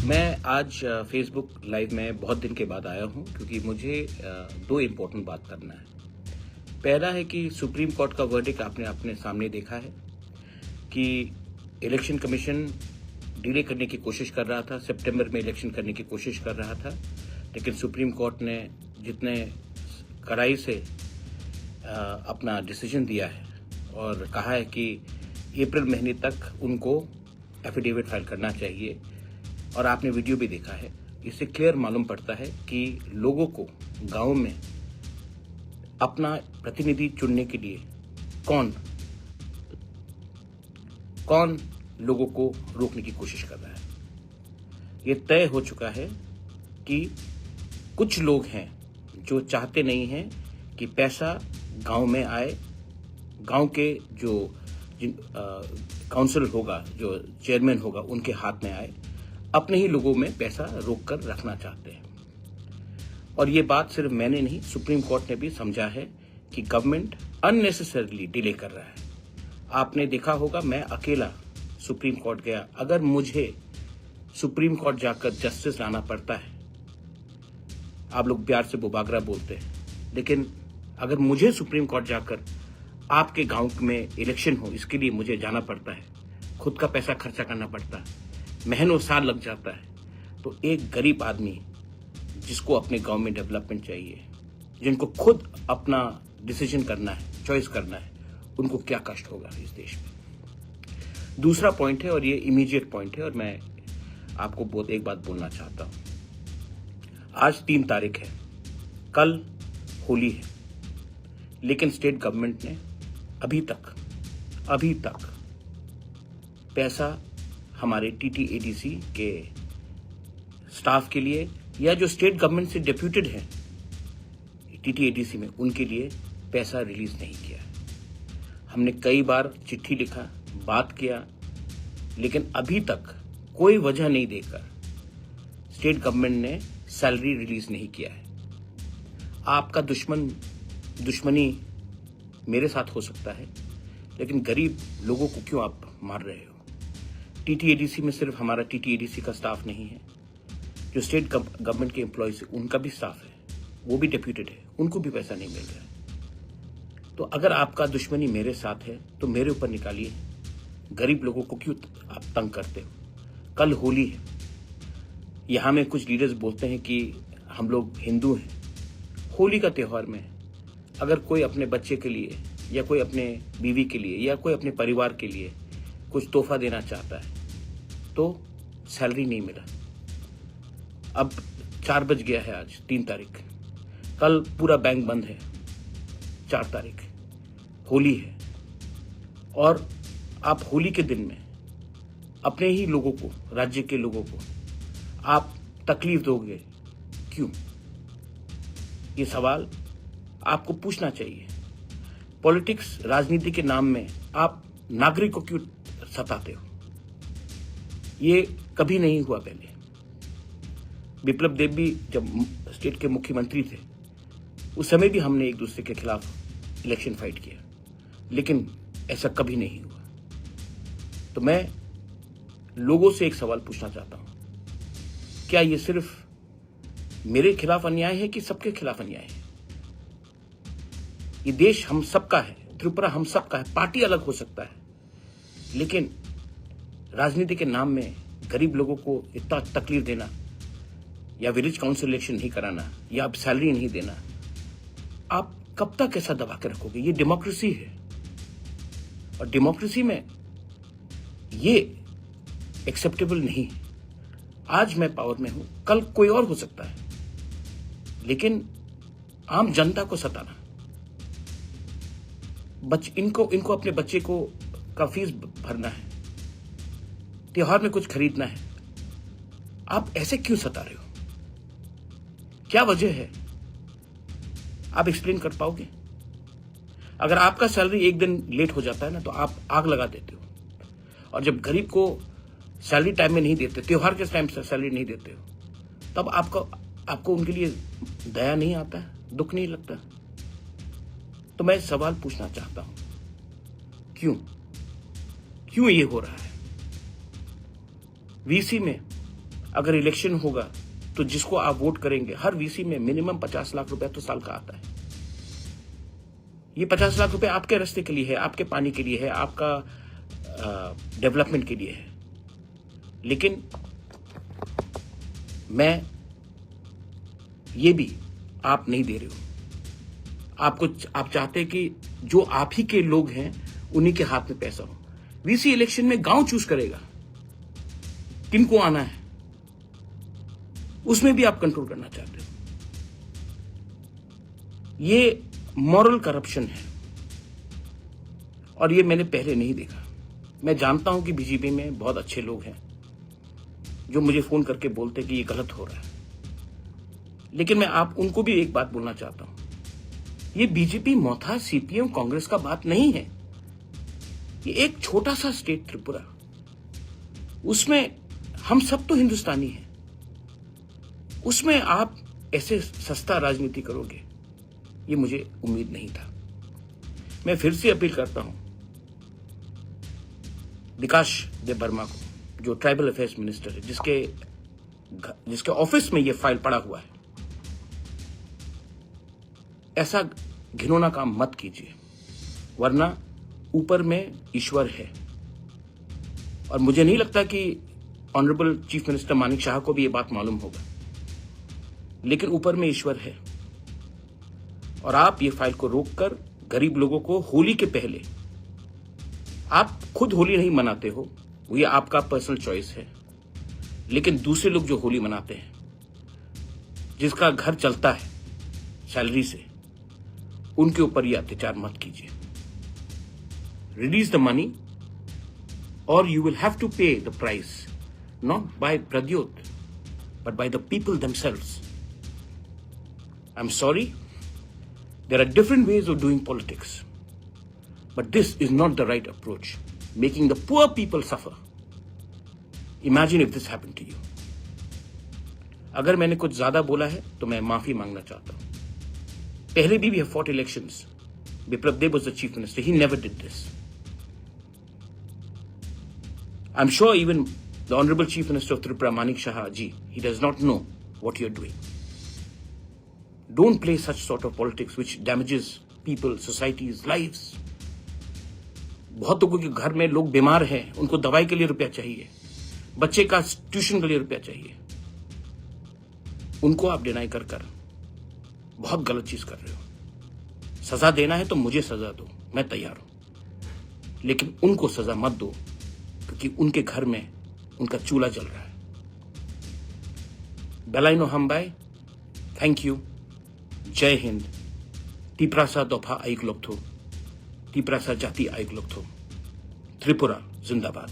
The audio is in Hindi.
मैं आज फेसबुक लाइव में बहुत दिन के बाद आया हूं क्योंकि मुझे दो इम्पोर्टेंट बात करना है। पहला है कि सुप्रीम कोर्ट का वर्डिक्ट आपने अपने सामने देखा है कि इलेक्शन कमीशन डिले करने की कोशिश कर रहा था, सितंबर में इलेक्शन करने की कोशिश कर रहा था, लेकिन सुप्रीम कोर्ट ने जितने कड़ाई से अपना डिसीजन दिया है और कहा है कि अप्रैल महीने तक उनको एफिडेविट फाइल करना चाहिए। और आपने वीडियो भी देखा है, इससे क्लियर मालूम पड़ता है कि लोगों को गांव में अपना प्रतिनिधि चुनने के लिए कौन लोगों को रोकने की कोशिश कर रहा है। ये तय हो चुका है कि कुछ लोग हैं जो चाहते नहीं हैं कि पैसा गांव में आए, गांव के जो काउंसिल होगा, जो चेयरमैन होगा, उनके हाथ में आए, अपने ही लोगों में पैसा रोक कर रखना चाहते हैं। और ये बात सिर्फ मैंने नहीं, सुप्रीम कोर्ट ने भी समझा है कि गवर्नमेंट अननेसेसरीली डिले कर रहा है। आपने देखा होगा, मैं अकेला सुप्रीम कोर्ट गया। अगर मुझे सुप्रीम कोर्ट जाकर जस्टिस लाना पड़ता है, आप लोग प्यार से बुबागरा बोलते हैं, लेकिन अगर मुझे सुप्रीम कोर्ट जाकर आपके गांव में इलेक्शन हो, इसके लिए मुझे जाना पड़ता है, खुद का पैसा खर्चा करना पड़ता है, महीनों साल लग जाता है, तो एक गरीब आदमी जिसको अपने गांव में डेवलपमेंट चाहिए, जिनको खुद अपना डिसीजन करना है, चॉइस करना है, उनको क्या कष्ट होगा इस देश में। दूसरा पॉइंट है, और ये इमीडिएट पॉइंट है, और मैं आपको एक बात बोलना चाहता हूं। आज 3 तारीख है, कल होली है, लेकिन स्टेट गवर्नमेंट ने अभी तक पैसा हमारे टीटीएडीसी के स्टाफ के लिए, या जो स्टेट गवर्नमेंट से डेप्यूटेड हैं टीटीएडीसी में, उनके लिए पैसा रिलीज नहीं किया है। हमने कई बार चिट्ठी लिखा, बात किया, लेकिन अभी तक कोई वजह नहीं देकर स्टेट गवर्नमेंट ने सैलरी रिलीज नहीं किया है। आपका दुश्मनी मेरे साथ हो सकता है, लेकिन गरीब लोगों को क्यों आप मार रहे हो? टीटीएडीसी में सिर्फ हमारा टीटीएडीसी का स्टाफ नहीं है, जो स्टेट गवर्नमेंट के एम्प्लॉयज है उनका भी स्टाफ है, वो भी डेप्यूटेड है, उनको भी पैसा नहीं मिल रहा है। तो अगर आपका दुश्मनी मेरे साथ है तो मेरे ऊपर निकालिए, गरीब लोगों को क्यों आप तंग करते हो? कल होली है, यहां में कुछ लीडर्स बोलते हैं कि हम लोग हिंदू हैं। होली का त्योहार में अगर कोई अपने बच्चे के लिए, या कोई अपने बीवी के लिए, या कोई अपने परिवार के लिए कुछ तोहफा देना चाहता है, तो सैलरी नहीं मिला। अब 4 बज गया है, आज 3 तारीख, कल पूरा बैंक बंद है, 4 तारीख होली है, और आप होली के दिन में अपने ही लोगों को, राज्य के लोगों को आप तकलीफ दोगे क्यों? ये सवाल आपको पूछना चाहिए। पॉलिटिक्स, राजनीति के नाम में आप नागरिक को क्यों सताते हो? ये कभी नहीं हुआ पहले। विप्लव देव भी जब स्टेट के मुख्यमंत्री थे, उस समय भी हमने एक दूसरे के खिलाफ इलेक्शन फाइट किया, लेकिन ऐसा कभी नहीं हुआ। तो मैं लोगों से एक सवाल पूछना चाहता हूं, क्या ये सिर्फ मेरे खिलाफ अन्याय है कि सबके खिलाफ अन्याय है? ये देश हम सबका है, त्रिपुरा हम सबका है। पार्टी अलग हो सकता है, लेकिन राजनीति के नाम में गरीब लोगों को इतना तकलीफ देना, या विलेज काउंसिल इलेक्शन नहीं कराना, या अब सैलरी नहीं देना, आप कब तक ऐसा दबा के रखोगे? ये डेमोक्रेसी है, और डेमोक्रेसी में ये एक्सेप्टेबल नहीं है। आज मैं पावर में हूं, कल कोई और हो सकता है, लेकिन आम जनता को सताना, इनको अपने बच्चे को का फीस भरना है, त्योहार में कुछ खरीदना है, आप ऐसे क्यों सता रहे हो? क्या वजह है? आप एक्सप्लेन कर पाओगे? अगर आपका सैलरी एक दिन लेट हो जाता है ना, तो आप आग लगा देते हो, और जब गरीब को सैलरी टाइम में नहीं देते, त्योहार के टाइम से सैलरी नहीं देते हो, तब आपको उनके लिए दया नहीं आता है, दुख नहीं लगता? तो मैं सवाल पूछना चाहता हूं, क्यों ये हो रहा है? वीसी में अगर इलेक्शन होगा तो जिसको आप वोट करेंगे, हर वीसी में मिनिमम 50 लाख रुपए तो साल का आता है। ये 50 लाख रुपए आपके रास्ते के लिए है, आपके पानी के लिए है, आपका डेवलपमेंट के लिए है। लेकिन मैं ये भी आप नहीं दे रहे हो। आप चाहते हैं कि जो आप ही के लोग हैं उन्हीं के हाथ में पैसा हो। वीसी इलेक्शन में गांव चूज करेगा किनको आना है, उसमें भी आप कंट्रोल करना चाहते हो। ये मॉरल करप्शन है और ये मैंने पहले नहीं देखा। मैं जानता हूं कि बीजेपी में बहुत अच्छे लोग हैं जो मुझे फोन करके बोलते कि ये गलत हो रहा है, लेकिन मैं आप उनको भी एक बात बोलना चाहता हूं, ये बीजेपी मोथा सीपीएम कांग्रेस का बात नहीं है। ये एक छोटा सा स्टेट त्रिपुरा, उसमें हम सब तो हिंदुस्तानी हैं, उसमें आप ऐसे सस्ता राजनीति करोगे, ये मुझे उम्मीद नहीं था। मैं फिर से अपील करता हूं विकास देव वर्मा को, जो ट्राइबल अफेयर्स मिनिस्टर है, जिसके ऑफिस में ये फाइल पड़ा हुआ है, ऐसा घिनौना काम मत कीजिए, वरना ऊपर में ईश्वर है। और मुझे नहीं लगता कि honourable chief minister Manik Shah को भी ये बात मालूम होगा, लेकिन ऊपर में ईश्वर है। और आप ये फाइल को रोककर गरीब लोगों को होली के पहले, आप खुद होली नहीं मनाते हो, वो ये आपका पर्सनल चॉइस है, लेकिन दूसरे लोग जो होली मनाते हैं, जिसका घर चलता है सैलरी से, उनके ऊपर ये अत्याचार मत कीजिए। रिलीज द मनी और you will have to pay the price, not by Pradyot but by the people themselves. I'm sorry, there are different ways of doing politics, but this is not the right approach, making the poor people suffer. Imagine if this happened to you. अगर मैंने कुछ ज्यादा बोला है तो मैं माफी मांगना चाहता हूं। पहले भी we have fought elections. Biplab Deb was the chief minister. He never did this. I'm sure even the Honorable Chief Minister of Tripura, Manik Shah ji, he does not know what you're doing. Don't play such sort of politics which damages people, societies, lives. बहुत लोगों के घर में लोग बीमार हैं, उनको दवाई के लिए रुपया चाहिए, बच्चे का ट्यूशन के लिए रुपया चाहिए, उनको आप डिनाई कर बहुत गलत चीज कर रहे हो। सजा देना है तो मुझे सजा दो, मैं तैयार हूं, लेकिन उनको सजा मत दो, क्योंकि उनके घर में उनका चूल्हा जल रहा है। बेलाइनो हमबाई, थैंक यू, जय हिंद। टीपरासा दोफा आइक लोग थो, टीपरासा जाति आइक लोग थो, त्रिपुरा जिंदाबाद।